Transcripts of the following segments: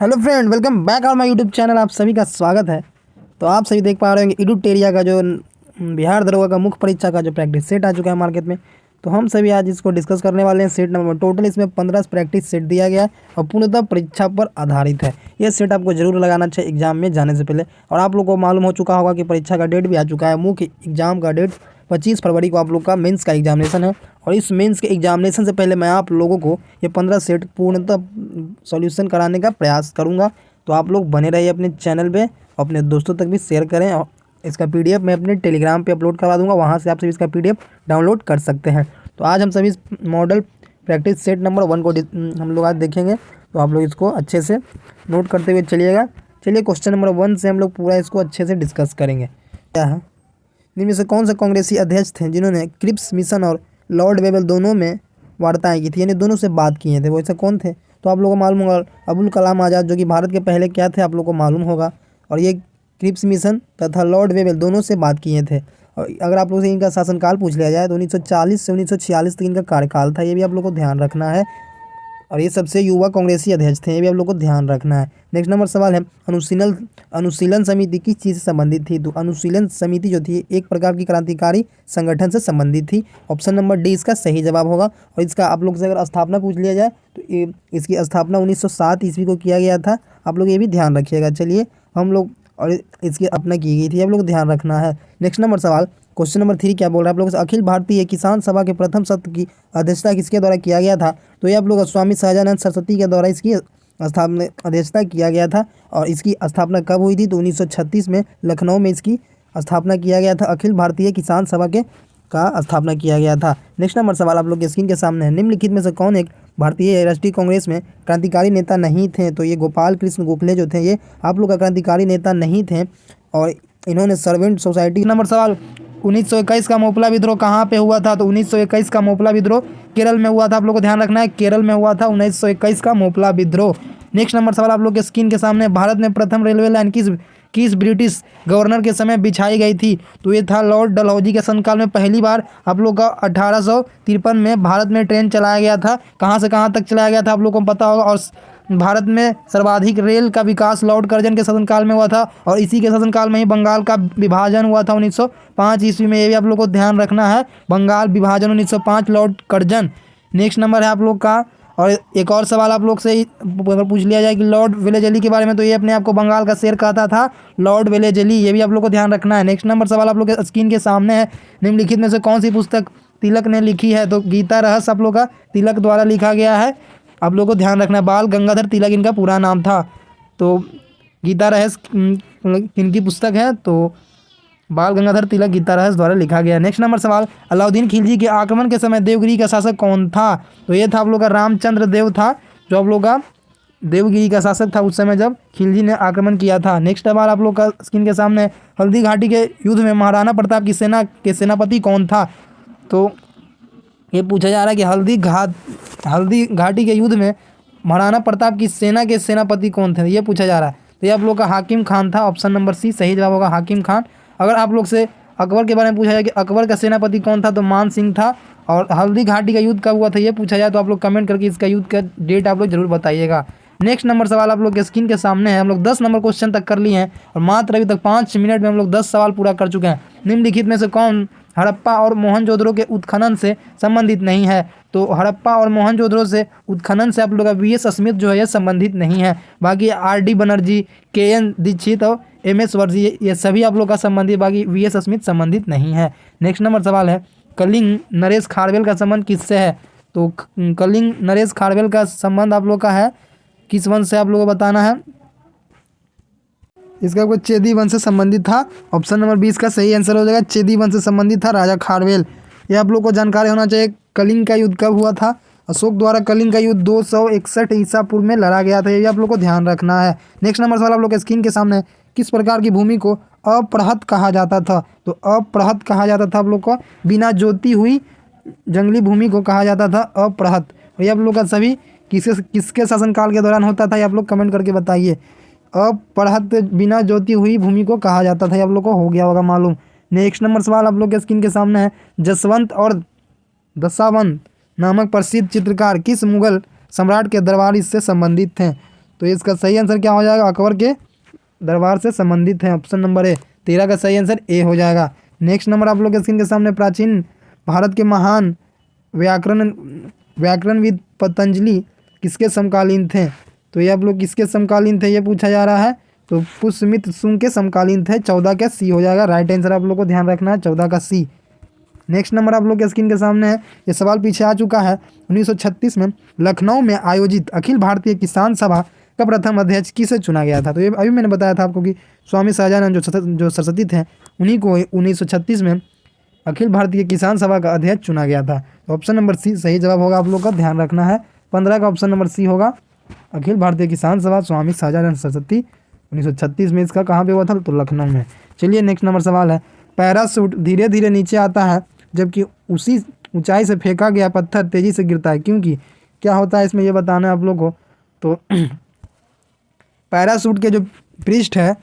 Hello friend, welcome back on my YouTube channel. आप सभी का स्वागत है। तो आप सभी देख पा रहे होंगे एडुटेरिया का जो बिहार दरोगा का मुख्य परीक्षा का जो प्रैक्टिस सेट आ चुका है मार्केट में। तो हम सभी आज इसको डिस्कस करने वाले हैं। सेट नंबर टोटल इसमें 15 प्रैक्टिस सेट दिया गया है और पूर्णतः परीक्षा पर आधारित है। ये सेट आपको जरूर लगाना चाहिए एग्जाम में जाने से पहले। और आप लोग को मालूम हो चुका होगा कि परीक्षा का डेट भी आ चुका है। मुख्य एग्जाम का डेट 25 फरवरी को आप लोग का मेंस का एग्जामिनेशन है। और इस मेंस के एग्जामिनेशन से पहले मैं आप लोगों को ये 15 सेट पूर्णतः सॉल्यूशन कराने का प्रयास करूंगा। तो आप लोग बने रहिए अपने चैनल पे, अपने दोस्तों तक भी शेयर करें। और इसका पीडीएफ मैं अपने टेलीग्राम पे अपलोड करवा दूंगा, वहाँ से आप सभी इसका पीडीएफ डाउनलोड कर सकते हैं। तो आज हम सभी मॉडल प्रैक्टिस सेट नंबर 1 को हम लोग आज देखेंगे। तो आप लोग इसको अच्छे से नोट करते हुए चलिएगा। चलिए क्वेश्चन नंबर 1 से हम लोग पूरा इसको अच्छे से डिस्कस करेंगे। क्या है, इनमें से कौन से कांग्रेसी अध्यक्ष थे जिन्होंने क्रिप्स मिशन और लॉर्ड वेबल दोनों में वार्ताएं की थी, यानी दोनों से बात किए थे? वो ऐसे कौन थे? तो आप लोगों को मालूम होगा अबुल कलाम आज़ाद, जो कि भारत के पहले क्या थे आप लोगों को मालूम होगा। और ये क्रिप्स मिशन तथा लॉर्ड वेबल दोनों से बात किए थे। और अगर आप लोगों से इनका शासनकाल पूछ लिया जाए तो 1940 से 1946 तक इनका कार्यकाल था। ये भी आप लोग को ध्यान रखना है। और ये सबसे युवा कांग्रेसी अध्यक्ष थे, ये भी आप लोग को ध्यान रखना है। नेक्स्ट नंबर सवाल है, अनुशीलन समिति किस चीज़ से संबंधित थी? तो अनुशीलन समिति जो थी एक प्रकार की क्रांतिकारी संगठन से संबंधित थी। ऑप्शन नंबर डी इसका सही जवाब होगा। और इसका आप लोग से अगर स्थापना पूछ लिया जाए तो इसकी स्थापना 1907 ईस्वी को किया गया था। आप लोग ये भी ध्यान रखिएगा। चलिए हम लोग, और इसकी स्थापना की गई थी, आप लोग ध्यान रखना है। नेक्स्ट नंबर सवाल, क्वेश्चन नंबर 3 क्या बोल रहा है आप लोगों से? अखिल भारतीय किसान सभा के प्रथम सत्र की अध्यक्षता किसके द्वारा किया गया था? तो ये आप लोग स्वामी सहजानंद सरस्वती के द्वारा इसकी स्थापना अध्यक्षता किया गया था। और इसकी स्थापना कब हुई थी? तो 1936 में लखनऊ में इसकी स्थापना किया गया था। अखिल भारतीय किसान सभा के का स्थापना किया गया था। नेक्स्ट नंबर सवाल आप लोग के स्क्रीन के सामने है, निम्नलिखित में से कौन एक भारतीय राष्ट्रीय कांग्रेस में क्रांतिकारी नेता नहीं थे? तो ये गोपाल कृष्ण गोखले जो थे ये आप लोग का क्रांतिकारी नेता नहीं थे और इन्होंने सर्वेंट सोसाइटी। नंबर सवाल, 1921 का मोपला विद्रोह कहाँ पे हुआ था? तो 1921 का मोपला विद्रोह केरल में हुआ था। आप लोग को ध्यान रखना है, केरल में हुआ था 1921 का मोपला विद्रोह। नेक्स्ट नंबर सवाल आप लोग के स्क्रीन के सामने, भारत में प्रथम रेलवे लाइन किस ब्रिटिश गवर्नर के समय बिछाई गई थी? तो ये था लॉर्ड डलहौजी के शासनकाल में पहली बार आप लोग का 1853 में भारत में ट्रेन चलाया गया था। कहाँ से कहाँ तक चलाया गया था आप लोग को पता होगा। और भारत में सर्वाधिक रेल का विकास लॉर्ड कर्जन के शासनकाल में हुआ था। और इसी के शासनकाल में ही बंगाल का विभाजन हुआ था 1905 ईस्वी में। ये भी आप लोग को ध्यान रखना है, बंगाल विभाजन 1905 लॉर्ड कर्जन। नेक्स्ट नंबर है आप लोग का, और एक और सवाल आप लोग से अगर पूछ लिया जाए कि लॉर्ड वेलेजली के बारे में, तो ये अपने आप को बंगाल का शेर कहता था, लॉर्ड वेलेजली। ये भी आप लोग को ध्यान रखना है। नेक्स्ट नंबर सवाल आप लोग के स्क्रीन के सामने है, निम्नलिखित में से कौन सी पुस्तक तिलक ने लिखी है? तो गीता रहस्य आप लोग का तिलक द्वारा लिखा गया है। आप लोग को ध्यान रखना है, बाल गंगाधर तिलक इनका पूरा नाम था। तो गीता रहस्य इनकी पुस्तक है, तो बाल गंगाधर तिलक गीता रहस्य द्वारा लिखा गया। नेक्स्ट नंबर सवाल, अलाउद्दीन खिलजी के आक्रमण के समय देवगिरी का शासक कौन था? तो ये था आप लोग का रामचंद्र देव था, जो आप लोग का देवगिरी का शासक था उस समय जब खिलजी ने आक्रमण किया था। नेक्स्ट सवाल आप लोग का स्क्रीन के सामने, हल्दी घाटी के युद्ध में महाराणा प्रताप की सेना के सेनापति कौन था? तो ये पूछा जा रहा है कि हल्दी घाटी के युद्ध में महाराणा प्रताप की सेना के सेनापति कौन थे, ये पूछा जा रहा है। तो ये आप लोग का हाकिम खान था। ऑप्शन नंबर सी सही जवाब होगा, हाकिम खान। अगर आप लोग से अकबर के बारे में पूछा जाए कि अकबर का सेनापति कौन था, तो मान सिंह था। और हल्दी घाटी का युद्ध कब हुआ था ये पूछा जाए तो आप लोग कमेंट करके इसका युद्ध का डेट आप लोग जरूर बताइएगा। नेक्स्ट नंबर सवाल आप लोग के स्क्रीन के सामने है। हम लोग 10 नंबर क्वेश्चन तक कर लिए हैं और मात्र अभी तक 5 मिनट में हम लोग 10 सवाल पूरा कर चुके हैं। निम्नलिखित में से कौन हड़प्पा और मोहनजोदड़ो के उत्खनन से संबंधित नहीं है? तो हड़प्पा और मोहनजोदड़ो से उत्खनन से आप लोग का वी.एस. स्मिथ जो है ये संबंधित नहीं है। बाकी आर.डी. बनर्जी, के.एन. दीक्षित और एम.एस. वर्जी ये सभी आप लोग का संबंधित, बाकी वी.एस. स्मिथ संबंधित नहीं है। नेक्स्ट नंबर सवाल है, कलिंग नरेश खारवेल का संबंध किससे है? तो कलिंग नरेश खारवेल का संबंध आप लोग का है किस वंश से, आप लोगों को बताना है। इसका कोई चेदी वंश से संबंधित था। ऑप्शन नंबर 20 का सही आंसर हो जाएगा, चेदी वंश से संबंधित था राजा खारवेल। ये आप लोग को जानकारी होना चाहिए। कलिंग का युद्ध कब हुआ था? अशोक द्वारा कलिंग का युद्ध 261 ईसा पूर्व में लड़ा गया था। ये आप लोग को ध्यान रखना है। नेक्स्ट नंबर सवाल आप लोग के स्क्रीन के सामने, किस प्रकार की भूमि को अपृहत कहा जाता था? तो अपृहत कहा जाता था आप लोग को बिना जोती हुई जंगली भूमि को कहा जाता था अपृहत। ये आप लोग का सभी किसके शासनकाल के दौरान होता था, ये आप लोग कमेंट करके बताइए। अपृहत बिना जोती हुई भूमि को कहा जाता था, ये आप लोग को हो गया होगा मालूम। नेक्स्ट नंबर सवाल आप लोग के स्क्रीन के सामने है, जसवंत और दशावंत नामक प्रसिद्ध चित्रकार किस मुगल सम्राट के दरबार इससे संबंधित थे? तो इसका सही आंसर क्या हो जाएगा, अकबर के दरबार से संबंधित है। ऑप्शन नंबर ए, 13 का सही आंसर ए हो जाएगा। नेक्स्ट नंबर आप लोग के स्क्रीन के सामने, प्राचीन भारत के महान व्याकरणविद पतंजलि किसके समकालीन थे? तो ये आप लोग किसके समकालीन थे ये पूछा जा रहा है। तो पुष्यमित्र शुंग के समकालीन थे। 14 का सी हो जाएगा। राइट आंसर आप लोग को ध्यान रखना है, 14 का सी। नेक्स्ट नंबर आप लोग के स्क्रीन के सामने है, ये सवाल पीछे आ चुका है। 1936 में लखनऊ में आयोजित अखिल भारतीय किसान सभा का प्रथम अध्यक्ष किसे चुना गया था? तो ये अभी मैंने बताया था आपको कि स्वामी शाहजानंद जो सरस्वती थे, उन्हीं को 1936 में अखिल भारतीय किसान सभा का अध्यक्ष चुना गया था। तो ऑप्शन नंबर सी सही जवाब होगा, आप लोग का ध्यान रखना है। 15 का ऑप्शन नंबर सी होगा। अखिल भारतीय किसान सभा स्वामी शाहजानंद सरस्वती 1936 में इसका कहाँ पे हुआ था? तो लखनऊ में। चलिए नेक्स्ट नंबर सवाल है, पैराशूट धीरे धीरे नीचे आता है जबकि उसी ऊंचाई से फेंका गया पत्थर तेजी से गिरता है, क्योंकि क्या होता है इसमें ये बताना है आप लोग को। तो पैराशूट के जो पृष्ठ है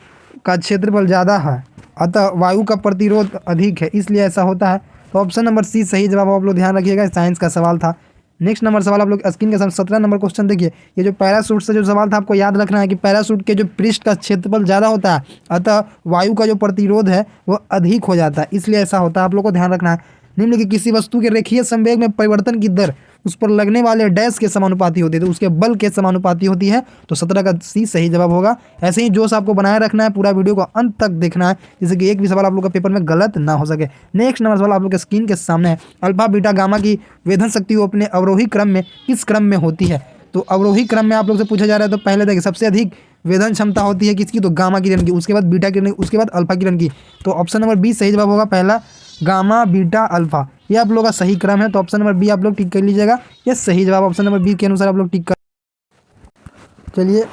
का क्षेत्रफल ज़्यादा है, अतः वायु का प्रतिरोध अधिक है, इसलिए ऐसा होता है। तो ऑप्शन नंबर सी सही जवाब आप लोग ध्यान रखिएगा, साइंस का सवाल था। नेक्स्ट नंबर सवाल आप लोग स्क्रीन के सामने 17 नंबर क्वेश्चन देखिए। ये जो पैराशूट से जो सवाल था आपको याद रखना है कि पैराशूट के जो पृष्ठ का क्षेत्रफल ज़्यादा होता है, अतः वायु का जो प्रतिरोध है वो अधिक हो जाता है, इसलिए ऐसा होता है, आप लोग को ध्यान रखना है। निम्नलिखित किसी वस्तु के रेखीय संवेग में परिवर्तन की दर उस पर लगने वाले डैश के समानुपाती होती है, तो उसके बल के समानुपाती होती है। तो 17 का सी सही जवाब होगा। ऐसे ही जोश आपको बनाए रखना है, पूरा वीडियो को अंत तक देखना है, जिससे कि एक भी सवाल आप लोग का पेपर में गलत ना हो सके। नेक्स्ट नंबर सवाल आप लोग के स्क्रीन के सामने है, अल्फा बीटा गामा की वेधन शक्ति वो अपने अवरोही क्रम में किस क्रम में होती है? तो अवरोही क्रम में आप लोग से पूछा जा रहा है। तो पहले देखिए, सबसे अधिक वेधन क्षमता होती है किसकी? तो गामा किरण की, उसके बाद बीटा किरण की, उसके बाद अल्फा किरण की। तो ऑप्शन नंबर बी सही जवाब होगा, पहला गामा बीटा अल्फा, ये आप लोगों का सही क्रम है। तो ऑप्शन नंबर बी आप लोग टिक कर लीजिएगा, ये सही जवाब ऑप्शन नंबर बी के अनुसार आप लोग टिक कर। चलिए,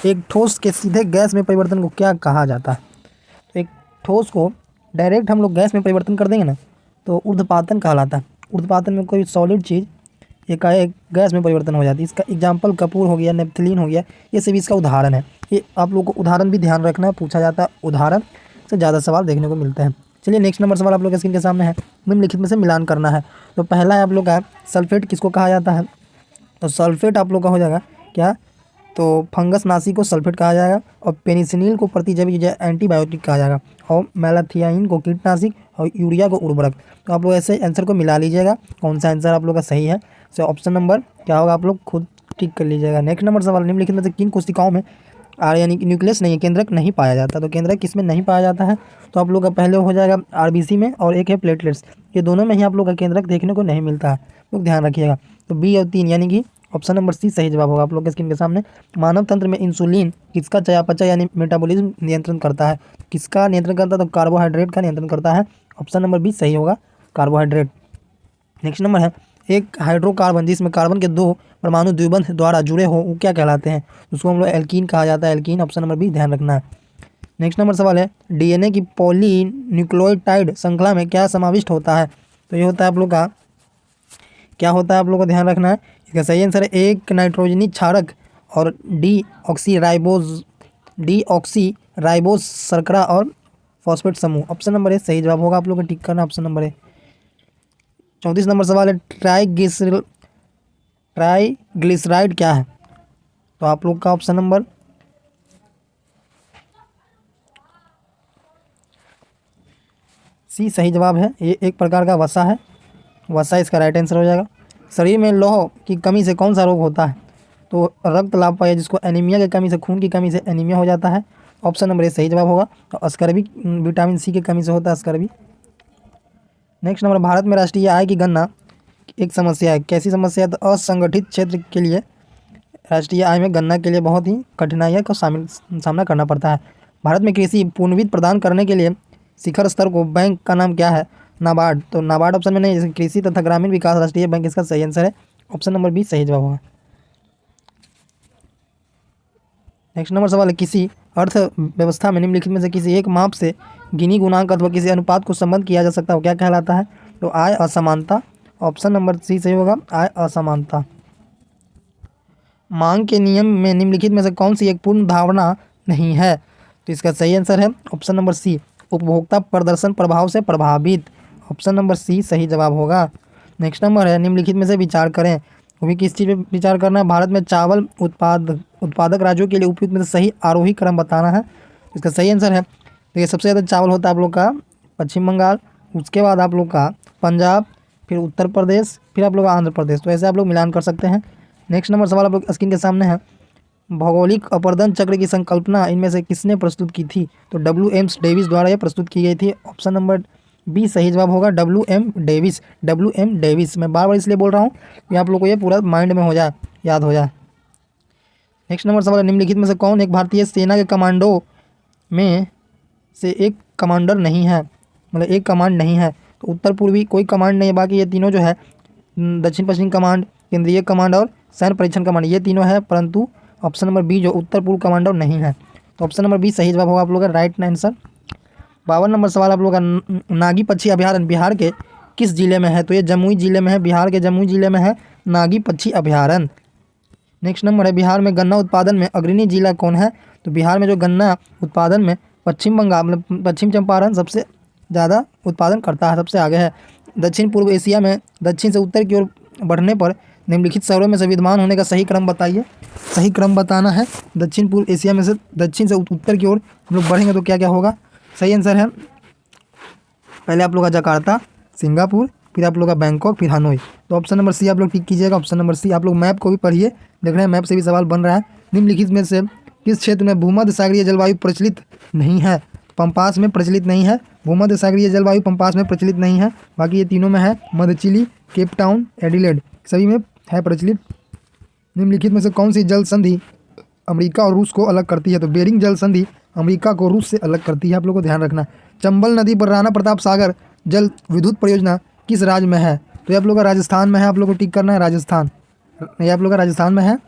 एक ठोस के सीधे गैस में परिवर्तन को क्या कहा जाता है? तो एक ठोस को डायरेक्ट हम लोग गैस में परिवर्तन कर देंगे ना, तो ऊर्ध्वपातन कहलाता है। ऊर्ध्वपातन में कोई सॉलिड चीज़ एकाएक गैस में परिवर्तन हो जाती है। इसका एग्जाम्पल कपूर हो गया, नेपथलीन हो गया, ये सभी इसका उदाहरण है। ये आप लोग को उदाहरण भी ध्यान रखना है, पूछा जाता है, उदाहरण से ज़्यादा सवाल देखने को मिलते हैं। चलिए नेक्स्ट नंबर सवाल आप लोग के स्क्रीन के सामने है, निम्नलिखित में से मिलान करना है। तो पहला है आप लोग का सल्फेट किसको कहा जाता है? तो सल्फेट आप लोग का हो जाएगा क्या? तो फंगस नाशी को सल्फेट कहा जाएगा, और पेनिसिलिन को प्रतिजैविक एंटीबायोटिक कहा जाएगा, और मेलाथियाइन को कीटनाशक, और यूरिया को उर्वरक। तो आप लोग ऐसे आंसर को मिला लीजिएगा, कौन सा आंसर आप लोग का सही है। तो ऑप्शन नंबर क्या होगा, आप लोग खुद टिक कर लीजिएगा। नेक्स्ट नंबर सवाल, निम्नलिखित में से किन कोशिकाओं में यानी कि न्यूक्लियस नहीं है, केंद्रक नहीं पाया जाता? तो केंद्रक किस में नहीं पाया जाता है? तो आप लोग का पहले हो जाएगा आरबीसी में, और एक है प्लेटलेट्स, ये दोनों में ही आप लोग का केंद्रक देखने को नहीं मिलता है, लोग ध्यान रखिएगा। तो बी और 3 यानी कि ऑप्शन नंबर सी सही जवाब होगा आप लोग के स्क्रीन के सामने। मानव तंत्र में इंसुलिन किसका चयापचय यानी मेटाबॉलिज्म नियंत्रण करता है? किसका नियंत्रण करता है? तो कार्बोहाइड्रेट का नियंत्रण करता है। ऑप्शन नंबर बी सही होगा, कार्बोहाइड्रेट। नेक्स्ट नंबर है, एक हाइड्रोकार्बन जिसमें कार्बन के 2 परमाणु द्विबंध द्वारा जुड़े हो वो क्या कहलाते हैं? उसको हम लोग एल्कीन कहा जाता है, एल्कीन। ऑप्शन नंबर बी ध्यान रखना है। नेक्स्ट नंबर सवाल है, डीएनए की पॉलीन्यूक्लियोटाइड श्रृंखला में क्या समाविष्ट होता है? तो ये होता है आप लोग का, क्या होता है आप लोग को ध्यान रखना है। इसका सही आंसर है एक नाइट्रोजनी क्षारक और डीऑक्सी शर्करा और फॉस्फेट समूह। ऑप्शन नंबर ए सही जवाब होगा, आप लोग को टिक करना ऑप्शन नंबर ए। 34 नंबर सवाल है, ट्राइग्लिसराइड क्या है? तो आप लोग का ऑप्शन नंबर सी सही जवाब है। ये एक प्रकार का वसा है, वसा इसका राइट आंसर हो जाएगा। शरीर में लौह की कमी से कौन सा रोग होता है? तो रक्त लापा, जिसको एनीमिया की कमी से, खून की कमी से एनीमिया हो जाता है। ऑप्शन नंबर ए सही जवाब होगा। तो स्कर्वी विटामिन सी की कमी से होता है, स्कर्वी। नेक्स्ट नंबर, भारत में राष्ट्रीय आय की गणना एक समस्या है, कैसी समस्या है? तो असंगठित क्षेत्र के लिए राष्ट्रीय आय में गणना के लिए बहुत ही कठिनाइयों का सामना करना पड़ता है। भारत में कृषि पुनर्वित्त प्रदान करने के लिए शिखर स्तर को बैंक का नाम क्या है? नाबार्ड। तो नाबार्ड ऑप्शन में नहीं, जैसे कृषि तथा ग्रामीण विकास राष्ट्रीय बैंक इसका सही आंसर है। ऑप्शन नंबर बी सही जवाब होगा। नेक्स्ट नंबर सवाल है, किसी अर्थव्यवस्था में निम्नलिखित में से किसी एक माप से गिनी गुणांक अथवा किसी अनुपात को संबंध किया जा सकता है, क्या कहलाता है? तो आय असमानता। ऑप्शन नंबर सी सही होगा, आय असमानता। मांग के नियम में निम्नलिखित में से कौन सी एक पूर्ण धारणा नहीं है? तो इसका सही आंसर है ऑप्शन नंबर सी, उपभोक्ता प्रदर्शन प्रभाव से प्रभावित। ऑप्शन नंबर सी सही जवाब होगा। नेक्स्ट नंबर है, निम्नलिखित में से विचार करें, वो भी किस चीज़ पे विचार करना है, भारत में चावल उत्पादक राज्यों के लिए उपयुक्त में से सही आरोही क्रम बताना है। इसका सही आंसर है, तो ये सबसे ज़्यादा चावल होता है आप लोग का पश्चिम बंगाल, उसके बाद आप लोग का पंजाब, फिर उत्तर प्रदेश, फिर आप लोग का आंध्र प्रदेश। तो ऐसे आप लोग मिलान कर सकते हैं। नेक्स्ट नंबर सवाल आप लोग स्क्रीन के सामने है, भौगोलिक अपर्दन चक्र की संकल्पना इनमें से किसने प्रस्तुत की थी? तो WM डेविस द्वारा यह प्रस्तुत की गई थी। ऑप्शन नंबर बी सही जवाब होगा, WM डेविस। WM डेविस, मैं बार बार इसलिए बोल रहा हूँ कि आप लोग को ये पूरा माइंड में हो जाए, याद हो जाए। नेक्स्ट नंबर सवाल, निम्नलिखित में से कौन एक भारतीय सेना के कमांडो में से एक कमांडर नहीं है, मतलब एक कमांड नहीं है? तो उत्तर पूर्वी कोई कमांड नहीं है, बाकी ये तीनों जो है दक्षिण पश्चिम कमांड, केंद्रीय कमांड और सैन्य परीक्षण कमांड, ये तीनों है, परंतु ऑप्शन नंबर बी जो उत्तर पूर्व कमांडर नहीं है। तो ऑप्शन नंबर बी सही जवाब होगा आप लोग का राइट आंसर। 52 नंबर सवाल आप लोग का, नागी पक्षी अभयारण्य बिहार के किस जिले में है? तो ये जमुई जिले में है, बिहार के जमुई जिले में है नागी पक्षी अभयारण्य। नेक्स्ट नंबर है, बिहार में गन्ना उत्पादन में अग्रणी जिला कौन है? तो बिहार में जो गन्ना उत्पादन में पश्चिम बंगाल मतलब पश्चिम चंपारण सबसे ज़्यादा उत्पादन करता है, सबसे आगे है। दक्षिण पूर्व एशिया में दक्षिण से उत्तर की ओर बढ़ने पर निम्नलिखित शहरों में से विद्यमान होने का सही क्रम बताइए। सही क्रम बताना है, दक्षिण पूर्व एशिया में से दक्षिण से उत्तर की ओर हम लोग बढ़ेंगे तो क्या क्या होगा? सही आंसर है, पहले आप लोग का जकार्ता, सिंगापुर, फिर आप लोग का बैंकॉक, फिर हनोई। तो ऑप्शन नंबर सी आप लोग टिक कीजिएगा, ऑप्शन नंबर सी। आप लोग मैप को भी पढ़िए, देख रहे हैं मैप से भी सवाल बन रहा है। निम्नलिखित में से किस क्षेत्र में भूमध्य सागरीय जलवायु प्रचलित नहीं है? पंपास में प्रचलित नहीं है, भूमध्य सागरीय जलवायु पंपास में प्रचलित नहीं है, बाकी ये तीनों में है, मध्य चिली, केप टाउन, एडिलेड, सभी में है प्रचलित। निम्नलिखित में से कौन सी जल संधि अमेरिका और रूस को अलग करती है? तो बेरिंग जल संधि अमेरिका को रूस से अलग करती है, आप लोग को ध्यान रखना। चंबल नदी पर राणा प्रताप सागर जल विद्युत परियोजना किस राज्य में है? तो ये आप लोग का राजस्थान में है, आप लोग को टिक करना है राजस्थान, ये आप लोग का राजस्थान में है।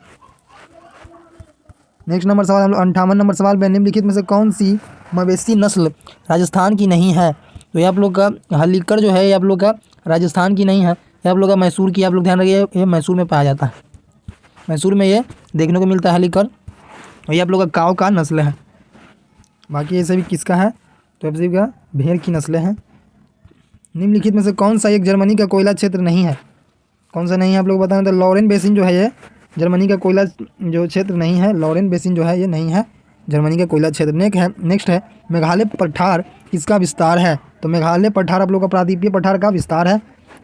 नेक्स्ट नंबर सवाल हम लोग 58 नंबर सवाल में, निम्नलिखित में से कौन सी मवेशी नस्ल राजस्थान की नहीं है? तो ये आप लोग का हल्लीकर जो है ये आप लोग का राजस्थान की नहीं है, ये आप लोग का मैसूर की, आप लोग ध्यान रखिए, ये मैसूर में पाया जाता है, मैसूर में ये देखने को मिलता है हल्लीकर, और ये आप लोग का काव का नस्ल है। बाकी ये सभी किसका है? तो आप सभी का भेड़ की नस्लें हैं। निम्नलिखित में से कौन सा एक जर्मनी का कोयला क्षेत्र नहीं है? कौन सा नहीं है आप लोग बताएं? तो लॉरेन बेसिन जो है ये जर्मनी का कोयला जो क्षेत्र नहीं है, लॉरेन बेसिन जो है ये नहीं है जर्मनी का कोयला क्षेत्र। नेक्स्ट है, मेघालय पठार किसका विस्तार है? तो मेघालय पठार आप लोग का प्रायद्वीपीय पठार का विस्तार है,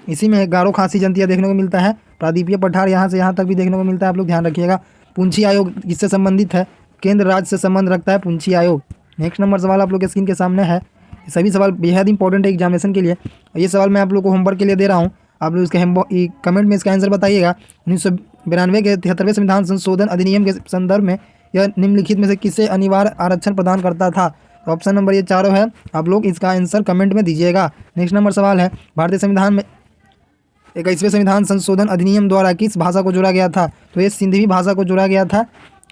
इसी में गारो खासी जंतिया देखने को मिलता है। प्रायद्वीपीय पठार यहाँ से यहाँ तक भी देखने को मिलता है, आप लोग ध्यान रखिएगा। पुंछी आयोग किससे संबंधित है? केंद्र राज्य से संबंध रखता है पुंछी आयोग। नेक्स्ट नंबर सवाल आप लोग के स्क्रीन के सामने है, सभी सवाल बेहद इंपॉर्टेंट है एग्जामिनेशन के लिए, ये सवाल मैं आप लोग को होमवर्क के लिए दे रहा हूँ, आप लोग इसके कमेंट में इसका आंसर बताइएगा। 1992 के 73वें संविधान संशोधन अधिनियम के संदर्भ में यह निम्नलिखित में से किसे अनिवार्य आरक्षण प्रदान करता था? तो ऑप्शन नंबर ये चारों है, आप लोग इसका आंसर कमेंट में दीजिएगा। नेक्स्ट नंबर सवाल है, भारतीय संविधान में 21वें संविधान संशोधन अधिनियम द्वारा किस भाषा को जोड़ा गया था? तो ये सिंधी भाषा को जोड़ा गया था,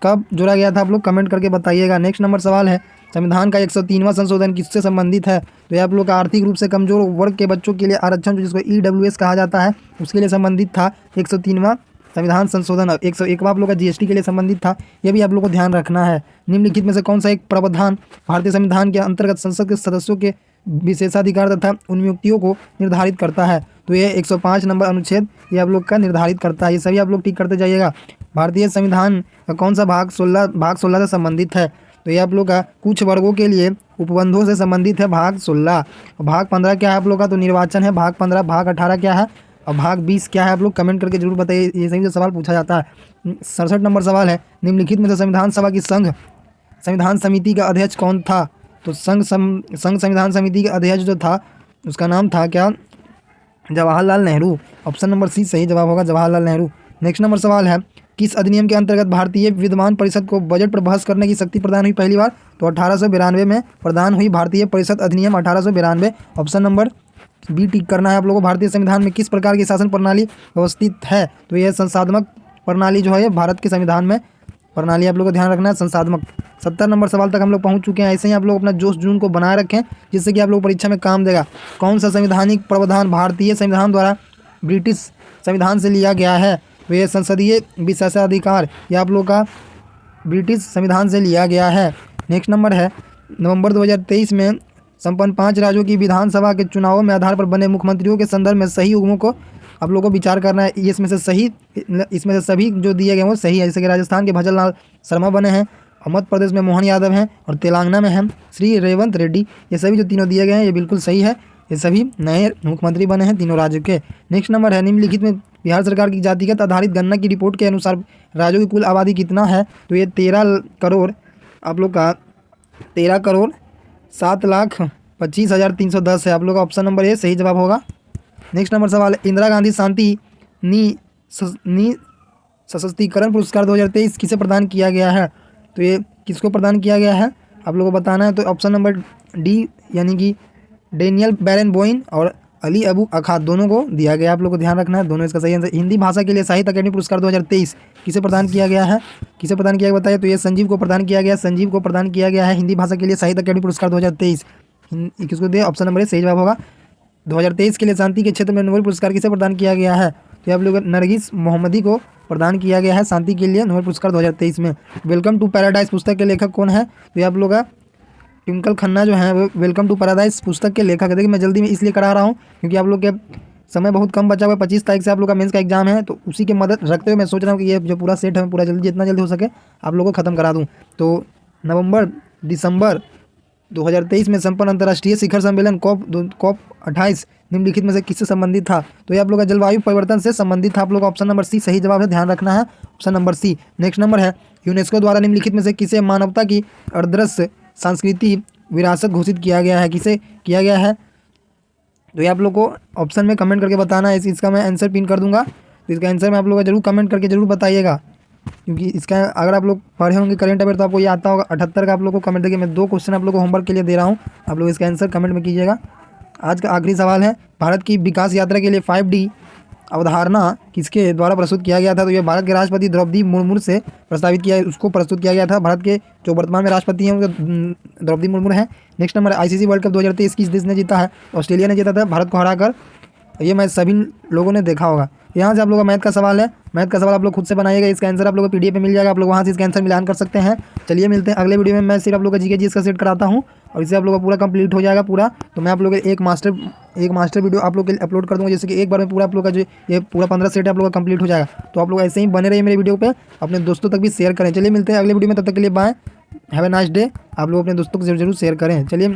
कब जोड़ा गया था आप लोग कमेंट करके बताइएगा। नेक्स्ट नंबर सवाल है, संविधान का 103वां संशोधन किससे संबंधित है? तो ये आप लोग का आर्थिक रूप से कमजोर वर्ग के बच्चों के लिए आरक्षण जिसको EWS कहा जाता है उसके लिए संबंधित था 103वां संविधान संशोधन। 101वां आप लोग का GST के लिए संबंधित था, ये भी आप लोग को ध्यान रखना है। निम्नलिखित में से कौन सा एक प्रावधान भारतीय संविधान के अंतर्गत संसद के सदस्यों के विशेषाधिकार तथा उन्मुक्तियों को निर्धारित करता है? तो ये 105 नंबर अनुच्छेद ये आप लोग का निर्धारित करता है, ये सभी आप लोग टिक करते जाइएगा। भारतीय संविधान का कौन सा भाग 16 से संबंधित है? तो ये आप लोग का कुछ वर्गों के लिए उपबंधों से संबंधित है भाग 16। भाग 15 क्या है आप लोग का? तो निर्वाचन है भाग 15। भाग 18 क्या है और भाग 20 क्या है? आप लोग कमेंट करके जरूर बताइए, ये सभी जो सवाल पूछा जाता है। 67 नंबर सवाल है, निम्नलिखित में से संविधान सभा की संविधान समिति का अध्यक्ष कौन था? तो संघ संविधान समिति का अध्यक्ष जो था उसका नाम था क्या? Jawaharlal Nehru. Option number C सही जवाब होगा, जवाहरलाल नेहरू। नेक्स्ट नंबर सवाल है, किस अधिनियम के अंतर्गत भारतीय विद्यमान परिषद को बजट पर बहस करने की शक्ति प्रदान हुई पहली बार? तो 1892 में प्रदान हुई भारतीय परिषद अधिनियम 1892। ऑप्शन नंबर बी टिक करना है आप लोगों को। भारतीय संविधान में किस प्रकार की शासन प्रणाली व्यवस्थित है? तो यह संसाधनात्मक प्रणाली जो है भारत के संविधान में प्रणाली आप लोग को ध्यान रखना है, संसाधनात्मक। 70 नंबर सवाल तक हम लोग पहुंच चुके हैं, ऐसे ही आप लोग अपना जोश जून को बनाए रखें जिससे कि आप लोग परीक्षा में काम देगा। कौन सा संवैधानिक प्रावधान भारतीय संविधान द्वारा ब्रिटिश संविधान से लिया गया है? तो ये संसदीय विशेषाधिकार ये आप लोग का ब्रिटिश संविधान से लिया गया है। नेक्स्ट नंबर है, नवंबर 2023 में संपन्न 5 राज्यों की विधानसभा के चुनावों में आधार पर बने मुख्यमंत्रियों के संदर्भ में सही युग्मों को आप लोगों को विचार करना है ये इसमें से सभी जो दिए गए वो सही है। जैसे कि राजस्थान के भजनलाल शर्मा बने हैं, मध्य प्रदेश में मोहन यादव हैं और तेलंगाना में हैं श्री रेवंत रेड्डी। ये सभी जो तीनों दिए गए हैं ये बिल्कुल सही है। ये सभी नए मुख्यमंत्री बने हैं तीनों राज्यों के। नेक्स्ट नंबर है निम्नलिखित में बिहार सरकार की जातिगत आधारित गणना की रिपोर्ट के अनुसार राज्यों की कुल आबादी कितना है? तो ये 13 करोड़ आप लोग का 13,07,25,310 है। आप लोग का ऑप्शन नंबर ए सही जवाब होगा। नेक्स्ट नंबर सवाल है इंदिरा गांधी शांति सशक्तिकरण पुरस्कार 2023 किसे प्रदान किया गया है? तो ये किसको प्रदान किया गया है आप लोगों को बताना है। तो ऑप्शन नंबर डी यानी कि डेनियल बैरनबोइन और अली अबू अखाद दोनों को दिया गया। आप लोग को ध्यान रखना है, दोनों इसका सही आंसर। हिंदी भाषा के लिए साहित्य अकादमी पुरस्कार 2023 किसे प्रदान किया गया है? किसे प्रदान किया गया बताइए। तो ये संजीव को प्रदान किया गया, संजीव को प्रदान किया गया है हिंदी भाषा के लिए साहित्य अकादमी पुरस्कार 2023। किसको दिया? ऑप्शन नंबर ए सही जवाब होगा। 2023 के लिए शांति के क्षेत्र में नोबेल पुरस्कार किसे प्रदान किया गया है? तो आप लोग नरगिस मोहम्मदी को प्रदान किया गया है शांति के लिए नोबेल पुरस्कार 2023 में। वेलकम टू पैराडाइज पुस्तक के लेखक कौन है? तो ये आप लोग का ट्विंकल खन्ना जो है वो वेलकम टू पैराडाइज पुस्तक के लेखक है। देखिए मैं जल्दी में इसलिए करा रहा हूँ क्योंकि आप लोग के समय बहुत कम बचा हुआ है। 25 तारीख से आप लोग का मेंस का एग्जाम है, तो उसी की मदद रखते हुए मैं सोच रहा हूँ कि ये जो पूरा सेट है पूरा जल्दी जितना जल्दी हो सके आप लोगों को ख़त्म करा दूँ। तो दिसंबर 2023 में संपन्न अंतर्राष्ट्रीय शिखर सम्मेलन COP 28 निम्नलिखित में से किससे संबंधित था? तो ये आप लोग का जलवायु परिवर्तन से संबंधित था। आप लोग का ऑप्शन नंबर सी सही जवाब है, ध्यान रखना है option number C. Next number है यूनेस्को द्वारा निम्नलिखित में से किसे मानवता की अदृश्य सांस्कृतिक विरासत घोषित किया गया है? किसे किया गया है? तो ये आप लोग को ऑप्शन में कमेंट करके बताना है। इसका मैं आंसर पिन कर दूंगा, तो इसका आंसर में आप लोग जरूर कमेंट करके जरूर बताइएगा, क्योंकि इसका अगर आप लोग पढ़े होंगे करंट अफेयर तो आपको ये आता होगा। 78 का आप लोग को कमेंट देखिए, मैं 2 क्वेश्चन आप लोग को होमवर्क के लिए दे रहा हूँ, आप लोग इसका आंसर कमेंट में कीजिएगा। आज का आखिरी सवाल है भारत की विकास यात्रा के लिए 5D अवधारणा किसके द्वारा प्रस्तुत किया गया था? तो ये भारत के राष्ट्रपति द्रौपदी मुर्मू से प्रस्तावित किया उसको प्रस्तुत किया गया था। भारत के जो वर्तमान में राष्ट्रपति हैं उनका द्रौपदी मुर्मू है। Next number ICC world cup 2023 किस देश ने जीता है? ऑस्ट्रेलिया ने जीता था भारत को हराकर। ये मैच सभी लोगों ने देखा होगा। यहाँ से आप लोगों का मैथ का सवाल है, मैथ का सवाल आप लोग खुद से बनाइएगा। इसका आंसर आप लोगों को PDF में मिल जाएगा, आप लोग वहाँ से इसका आंसर मिलान कर सकते हैं। चलिए मिलते हैं अगले वीडियो में। मैं सिर्फ आप लोग का GK GS का सेट कराता हूँ और इससे आप लोग का पूरा कंप्लीट हो जाएगा पूरा। तो मैं आप लोग एक मास्टर वीडियो आप लोग के लिए अपलोड कर दूँगा, जैसे कि एक बार में पूरा आप लोग का जो ये पूरा 15 सेट आप लोग का कंप्लीट हो जाएगा। तो आप लोग ऐसे ही बने रहिए मेरे वीडियो पर, अपने दोस्तों तक भी शेयर करें। चलिए मिलते हैं अगले वीडियो में, तब तक के लिए bye, have a nice day. आप लोग अपने दोस्तों को जरूर शेयर करें। चलिए।